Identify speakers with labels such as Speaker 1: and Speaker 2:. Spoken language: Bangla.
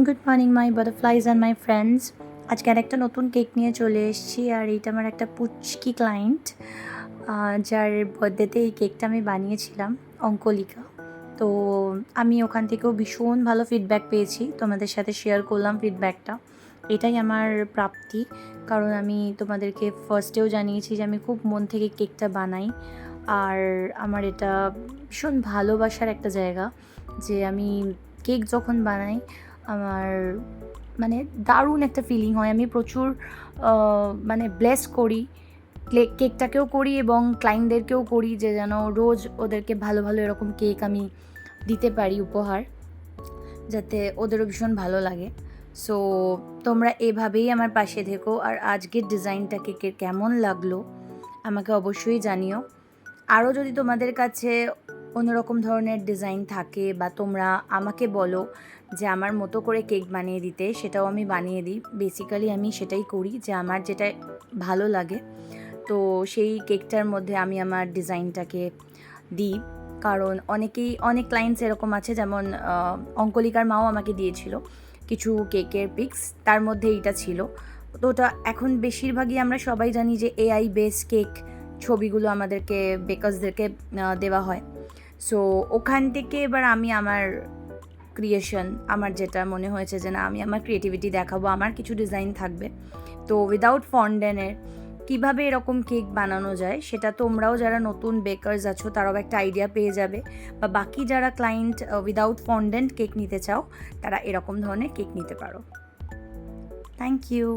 Speaker 1: Good morning my butterflies and my friends. আজকে আর একটা নতুন কেক নিয়ে চলে এসেছি, আর এইটা আমার একটা পুচকি ক্লায়েন্ট, যার বার্থডেতে এই কেকটা আমি বানিয়েছিলাম, অঙ্কলিকা। তো আমি ওখান থেকেও ভীষণ ভালো ফিডব্যাক পেয়েছি, তোমাদের সাথে শেয়ার করলাম ফিডব্যাকটা। এটাই আমার প্রাপ্তি, কারণ আমি তোমাদেরকে ফার্স্টেও জানিয়েছি যে আমি খুব মন থেকে কেকটা বানাই, আর আমার এটা ভীষণ ভালোবাসার একটা জায়গা যে আমি কেক যখন বানাই আমার মানে দারুণ একটা ফিলিং হয়। আমি প্রচুর মানে ব্লেস করি, কেকটাকেও করি এবং ক্লায়েন্টদেরকেও করি যে যেন রোজ ওদেরকে ভালো ভালো এরকম কেক আমি দিতে পারি উপহার, যাতে ওদেরও ভীষণ ভালো লাগে। সো তোমরা এভাবেই আমার পাশে থেকো, আর আজকের ডিজাইনটা কেকের কেমন লাগলো আমাকে অবশ্যই জানিও। আরও যদি তোমাদের কাছে অন্যরকম ধরনের ডিজাইন থাকে বা তোমরা আমাকে বলো যে আমার মতো করে কেক বানিয়ে দিতে, সেটাও আমি বানিয়ে দিই। বেসিক্যালি আমি সেটাই করি, যে আমার যেটা ভালো লাগে তো সেই কেকটার মধ্যে আমি আমার ডিজাইনটাকে দিই। কারণ অনেক ক্লায়েন্টস এরকম আছে, যেমন অঙ্কলিকার মাও আমাকে দিয়েছিল কিছু কেকের পিক্স, তার মধ্যে এইটা ছিল। তো ওটা এখন বেশিরভাগই আমরা সবাই জানি যে এআই বেস কেক ছবিগুলো আমাদেরকে বেকার্সদেরকে দেওয়া হয়। সো ওখান থেকে এবার আমি আমার ক্রিয়েশন, আমার যেটা মনে হয়েছে যে না আমি আমার ক্রিয়েটিভিটি দেখাবো, আমার কিছু ডিজাইন থাকবে। তো উইদাউট ফন্ডেনের কীভাবে এরকম কেক বানানো যায় সেটা তোমরাও যারা নতুন বেকার্স আছো তারাও একটা আইডিয়া পেয়ে যাবে, বা বাকি যারা ক্লায়েন্ট উইদাউট ফন্ডেন্ট কেক নিতে চাও তারা এরকম ধরনের কেক নিতে পারো। Thank you.